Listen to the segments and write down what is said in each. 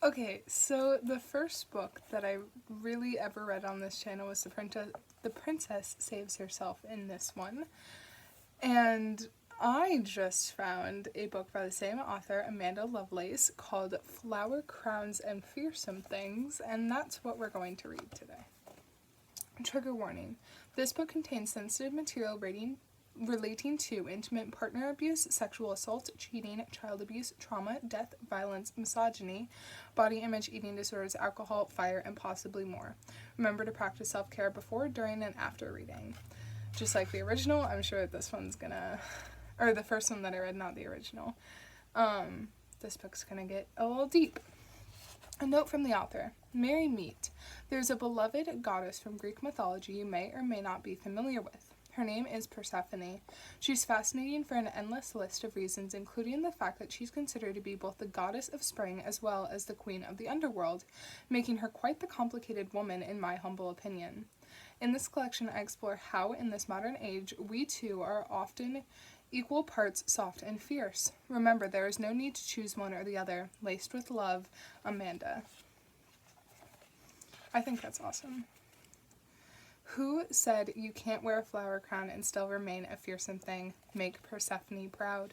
Okay, so the first book that I really ever read on this channel was The Princess Saves Herself in this one. And I just found a book by the same author, Amanda Lovelace, called Flower Crowns and Fearsome Things, and that's what we're going to read today. Trigger warning. This book contains sensitive material relating to intimate partner abuse, sexual assault, cheating, child abuse, trauma, death, violence, misogyny, body image, eating disorders, alcohol, fire, and possibly more. Remember to practice self-care before, during, and after reading. Just like the original, I'm sure that this one's gonna, or the first one that I read, not the original. This book's gonna get a little deep. A note from the author. Mary Meet. There's a beloved goddess from Greek mythology you may or may not be familiar with. Her name is Persephone. She's fascinating for an endless list of reasons, including the fact that she's considered to be both the goddess of spring as well as the queen of the underworld, making her quite the complicated woman in my humble opinion. In this collection, I explore how, in this modern age, we too are often equal parts soft and fierce. Remember, there is no need to choose one or the other. Laced with love, Amanda. I think that's awesome. Who said you can't wear a flower crown and still remain a fearsome thing? Make Persephone proud.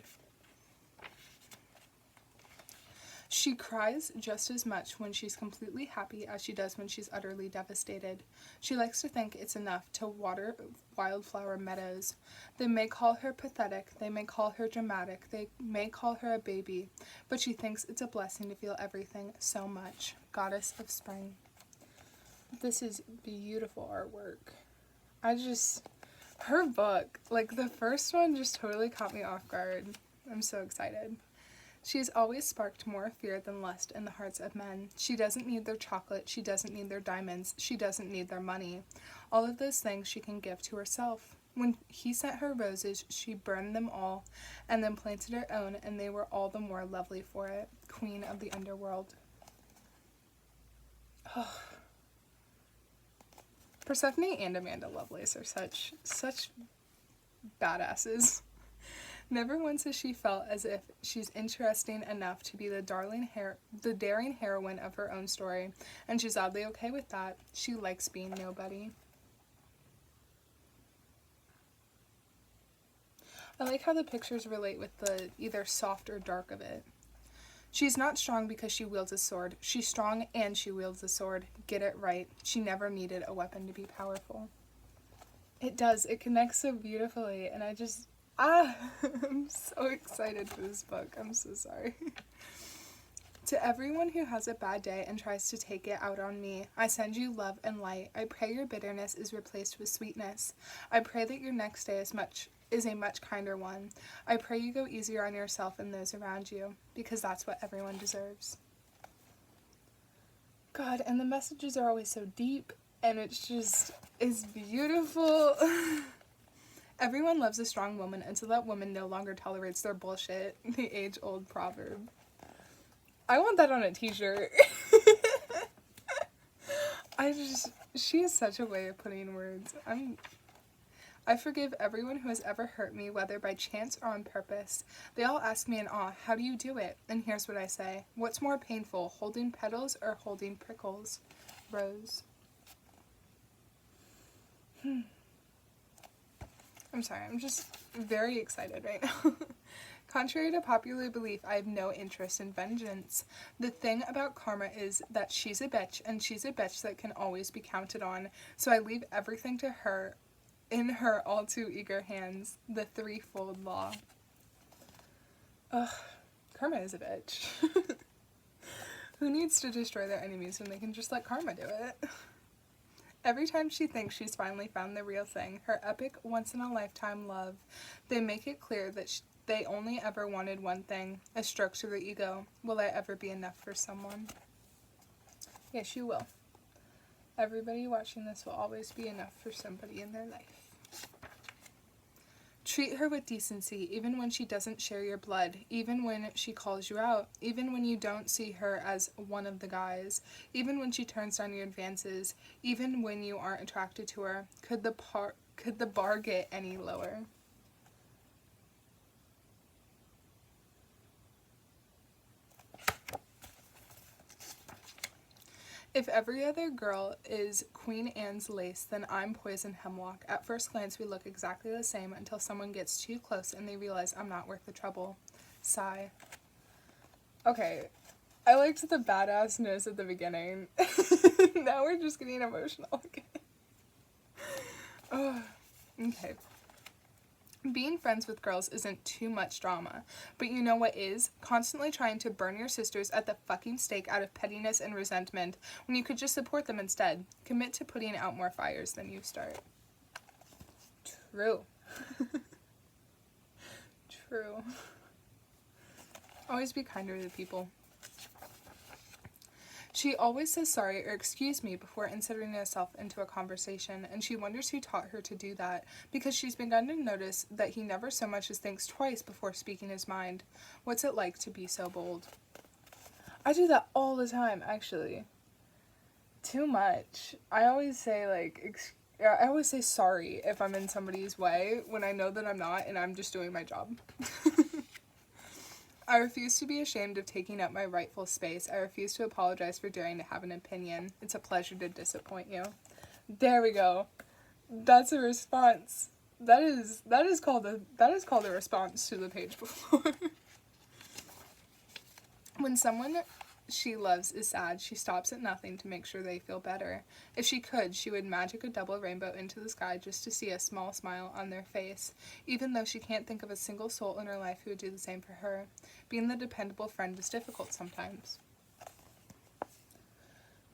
She cries just as much when she's completely happy as she does when she's utterly devastated. She likes to think it's enough to water wildflower meadows. They may call her pathetic, they may call her dramatic, they may call her a baby, but she thinks it's a blessing to feel everything so much. Goddess of Spring. This is beautiful artwork. Her book, like the first one just totally caught me off guard. I'm so excited. She has always sparked more fear than lust in the hearts of men. She doesn't need their chocolate, she doesn't need their diamonds, she doesn't need their money. All of those things she can give to herself. When he sent her roses, she burned them all, and then planted her own, and they were all the more lovely for it. Queen of the underworld. Oh. Persephone and Amanda Lovelace are such badasses. Never once has she felt as if she's interesting enough to be the daring heroine of her own story, and she's oddly okay with that. She likes being nobody. I like how the pictures relate with the either soft or dark of it. She's not strong because she wields a sword. She's strong and she wields a sword. Get it right. She never needed a weapon to be powerful. It does. It connects so beautifully, and I'm so excited for this book. I'm so sorry. To everyone who has a bad day and tries to take it out on me, I send you love and light. I pray your bitterness is replaced with sweetness. I pray that your next day is a much kinder one. I pray you go easier on yourself and those around you, because that's what everyone deserves. God, and the messages are always so deep, and it's beautiful. Everyone loves a strong woman until that woman no longer tolerates their bullshit. The age-old proverb. I want that on a t-shirt. She has such a way of putting in words. I forgive everyone who has ever hurt me, whether by chance or on purpose. They all ask me in awe, how do you do it? And here's what I say. What's more painful, holding petals or holding prickles? Rose. I'm sorry, I'm just very excited right now. Contrary to popular belief, I have no interest in vengeance. The thing about karma is that she's a bitch, and she's a bitch that can always be counted on, so I leave everything to her, in her all too eager hands. The threefold law. Ugh, karma is a bitch. Who needs to destroy their enemies when they can just let karma do it? Every time she thinks she's finally found the real thing, her epic, once-in-a-lifetime love, they make it clear that they only ever wanted one thing, a stroke to the ego. Will I ever be enough for someone? Yes, you will. Everybody watching this will always be enough for somebody in their life. Treat her with decency, even when she doesn't share your blood, even when she calls you out, even when you don't see her as one of the guys, even when she turns down your advances, even when you aren't attracted to her. Could the bar get any lower? If every other girl is Queen Anne's lace, then I'm poison hemlock. At first glance, we look exactly the same until someone gets too close and they realize I'm not worth the trouble. Sigh. Okay, I liked the badassness at the beginning. Now we're just getting emotional again. Oh, okay. Being friends with girls isn't too much drama, but you know what is? Constantly trying to burn your sisters at the fucking stake out of pettiness and resentment when you could just support them instead. Commit to putting out more fires than you start. True. True. Always be kinder to people. She always says sorry or excuse me before inserting herself into a conversation, and she wonders who taught her to do that, because she's begun to notice that he never so much as thinks twice before speaking his mind. What's it like to be so bold? I do that all the time, actually. Too much. I always say, I always say sorry if I'm in somebody's way when I know that I'm not and I'm just doing my job. I refuse to be ashamed of taking up my rightful space. I refuse to apologize for daring to have an opinion. It's a pleasure to disappoint you. There we go. That's a response. That is called a response to the page before. When someone she loves is sad, she stops at nothing to make sure they feel better. If she could, she would magic a double rainbow into the sky just to see a small smile on their face, even though she can't think of a single soul in her life who would do the same for her. Being the dependable friend is difficult sometimes.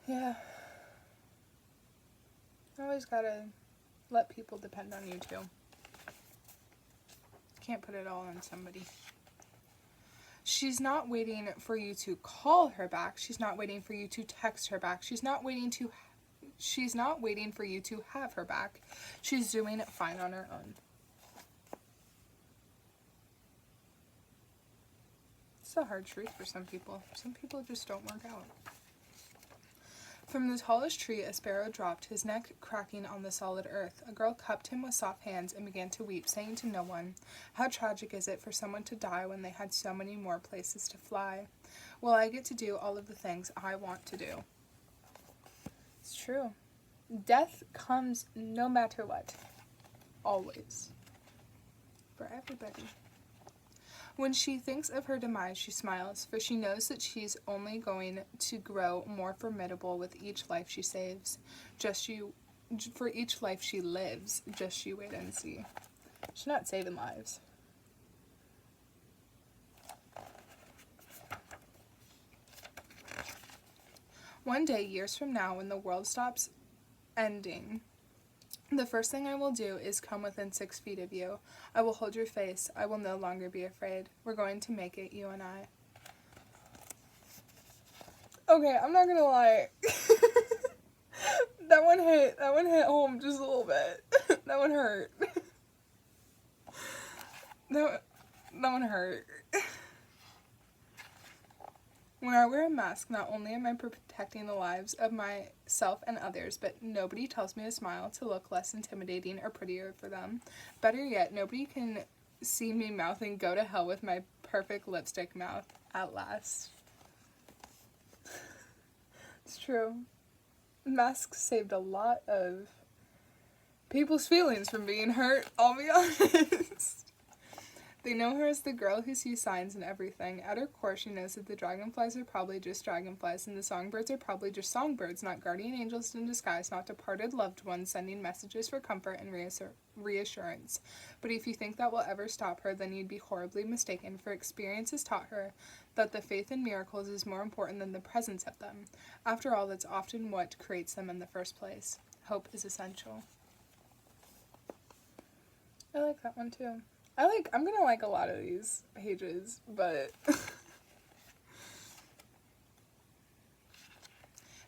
Yeah. Always gotta let people depend on you too. Can't put it all on somebody. She's not waiting for you to call her back. She's not waiting for you to text her back. She's not waiting for you to have her back. She's doing it fine on her own. It's a hard truth for some people. Some people just don't work out. From the tallest tree a sparrow dropped, his neck cracking on the solid earth. A girl cupped him with soft hands and began to weep, saying to no one, "How tragic is it for someone to die when they had so many more places to fly? Well, I get to do all of the things I want to do." It's true. Death comes no matter what. Always. For everybody. When she thinks of her demise, she smiles, for she knows that she's only going to grow more formidable with each life she saves. For each life she lives, just you wait and see. She's not saving lives. One day, years from now, when the world stops ending, the first thing I will do is come within 6 feet of you. I will hold your face. I will no longer be afraid. We're going to make it, you and I. Okay, I'm not gonna lie. That one hit home just a little bit. That one hurt. That one hurt. When I wear a mask, not only am I protecting the lives of myself and others, but nobody tells me to smile to look less intimidating or prettier for them. Better yet, nobody can see me mouthing "go to hell" with my perfect lipstick mouth at last. It's true. Masks saved a lot of people's feelings from being hurt, I'll be honest. They know her as the girl who sees signs in everything. At her core, she knows that the dragonflies are probably just dragonflies, and the songbirds are probably just songbirds, not guardian angels in disguise, not departed loved ones sending messages for comfort and reassurance. But if you think that will ever stop her, then you'd be horribly mistaken, for experience has taught her that the faith in miracles is more important than the presence of them. After all, that's often what creates them in the first place. Hope is essential. I like that one too. I'm gonna like a lot of these pages, but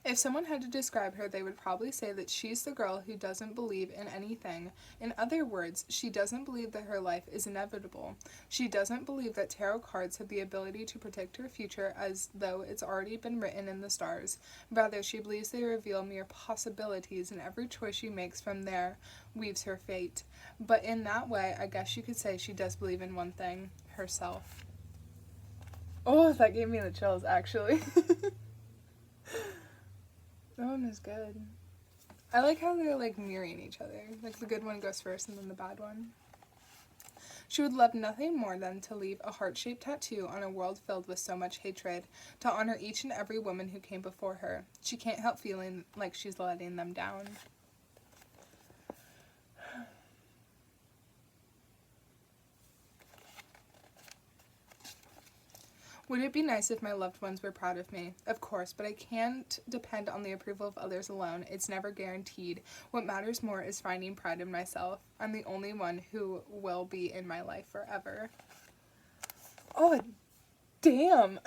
if someone had to describe her, they would probably say that she's the girl who doesn't believe in anything. In other words, she doesn't believe that her life is inevitable. She doesn't believe that tarot cards have the ability to predict her future as though it's already been written in the stars. Rather, she believes they reveal mere possibilities, and every choice she makes from there weaves her fate. But in that way, I guess you could say she does believe in one thing, herself. Oh, that gave me the chills, actually. poem is good. I like how they're, like, mirroring each other. Like, the good one goes first and then the bad one. She would love nothing more than to leave a heart-shaped tattoo on a world filled with so much hatred, to honor each and every woman who came before her. She can't help feeling like she's letting them down. Would it be nice if my loved ones were proud of me? Of course, but I can't depend on the approval of others alone. It's never guaranteed. What matters more is finding pride in myself. I'm the only one who will be in my life forever. Oh, damn.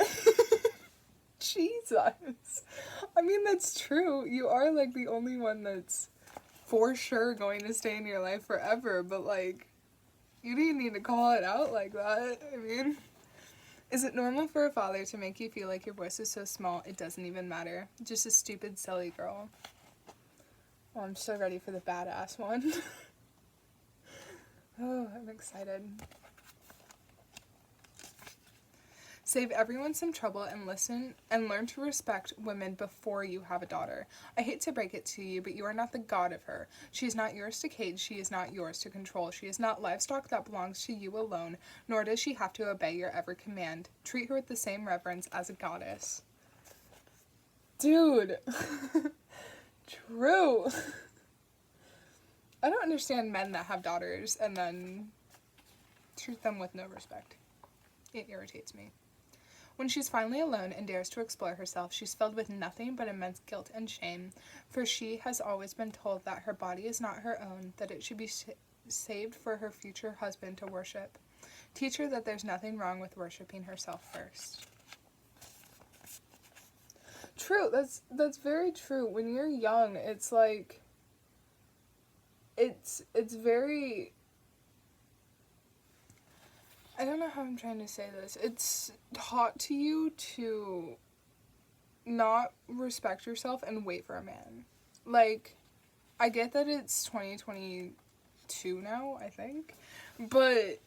Jesus. I mean, that's true. You are, like, the only one that's for sure going to stay in your life forever, but, like, you didn't need to call it out like that. I mean... Is it normal for a father to make you feel like your voice is so small it doesn't even matter? Just a stupid, silly girl. Oh, I'm so ready for the badass one. Oh, I'm excited. Save everyone some trouble and listen and learn to respect women before you have a daughter. I hate to break it to you, but you are not the god of her. She is not yours to cage. She is not yours to control. She is not livestock that belongs to you alone, nor does she have to obey your every command. Treat her with the same reverence as a goddess. Dude. True. I don't understand men that have daughters and then treat them with no respect. It irritates me. When she's finally alone and dares to explore herself, she's filled with nothing but immense guilt and shame, for she has always been told that her body is not her own, that it should be saved for her future husband to worship. Teach her that there's nothing wrong with worshiping herself first. True, that's very true. When you're young, it's like, it's very... I don't know how I'm trying to say this. It's taught to you to not respect yourself and wait for a man. Like, I get that it's 2022 now, I think, but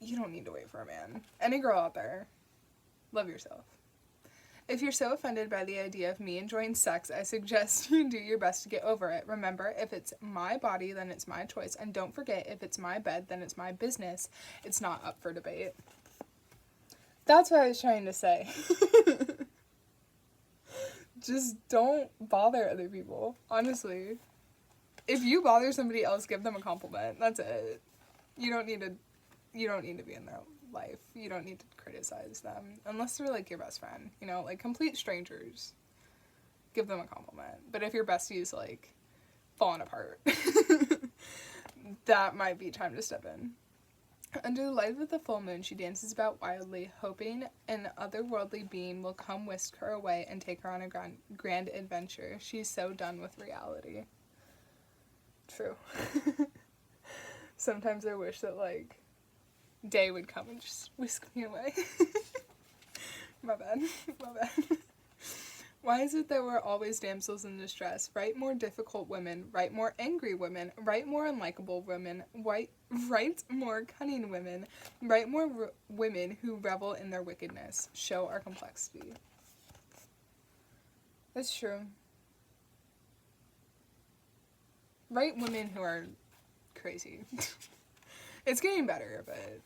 you don't need to wait for a man. Any girl out there, love yourself. If you're so offended by the idea of me enjoying sex, I suggest you do your best to get over it. Remember, if it's my body, then it's my choice. And don't forget, if it's my bed, then it's my business. It's not up for debate. That's what I was trying to say. Just don't bother other people. Honestly. If you bother somebody else, give them a compliment. That's it. You don't need to be in their life. You don't need to criticize them unless they're like your best friend, you know, like complete strangers. Give them a compliment. But if your bestie is like falling apart, that might be time to step in. Under the light of the full moon, she dances about wildly, hoping an otherworldly being will come whisk her away and take her on a grand adventure. She's so done with reality. True. Sometimes I wish that like day would come and just whisk me away. My bad. Why is it that we're always damsels in distress? Write more difficult women, write more angry women, write more unlikable women, write more cunning women, write more women who revel in their wickedness. Show our complexity. That's true. Write women who are crazy. It's getting better, but...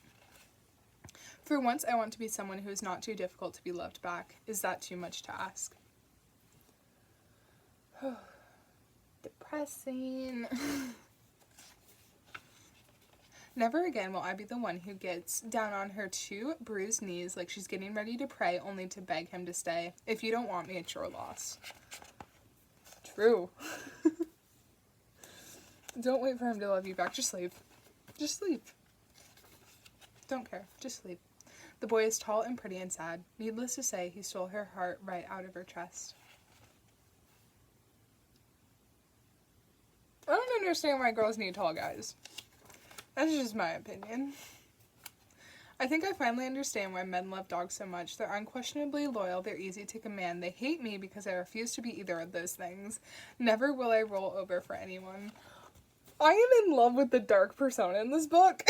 For once, I want to be someone who is not too difficult to be loved back. Is that too much to ask? Depressing. Never again will I be the one who gets down on her two bruised knees like she's getting ready to pray only to beg him to stay. If you don't want me, it's your loss. True. Don't wait for him to love you back. Just leave. Just leave. Don't care. Just leave. The boy is tall and pretty and sad. Needless to say, he stole her heart right out of her chest. I don't understand why girls need tall guys. That's just my opinion. I think I finally understand why men love dogs so much. They're unquestionably loyal, they're easy to command. They hate me because I refuse to be either of those things. Never will I roll over for anyone. I am in love with the dark persona in this book.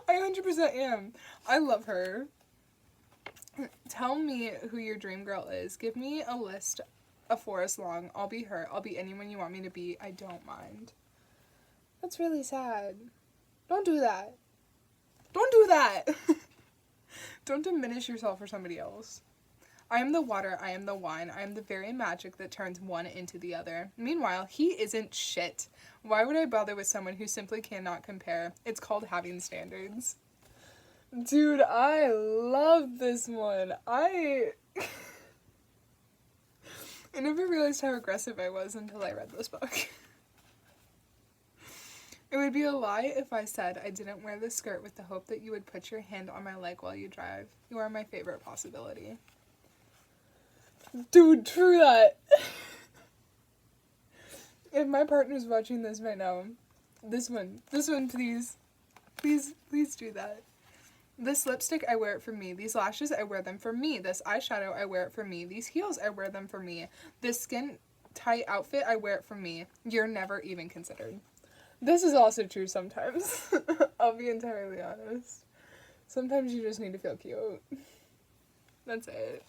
I 100% am. I love her. Tell me who your dream girl is. Give me a list, a forest long. I'll be her. I'll be anyone you want me to be. I don't mind. That's really sad. Don't do that. Don't do that. Don't diminish yourself for somebody else. I am the water, I am the wine, I am the very magic that turns one into the other. Meanwhile, he isn't shit. Why would I bother with someone who simply cannot compare? It's called having standards. Dude, I love this one. I never realized how aggressive I was until I read this book. It would be a lie if I said I didn't wear the skirt with the hope that you would put your hand on my leg while you drive. You are my favorite possibility. Dude, true that. If my partner's watching this right now, this one, please do that. This lipstick, I wear it for me. These lashes, I wear them for me. This eyeshadow, I wear it for me. These heels, I wear them for me. This skin tight outfit, I wear it for me. You're never even considered. This is also true sometimes. I'll be entirely honest. Sometimes you just need to feel cute. That's it.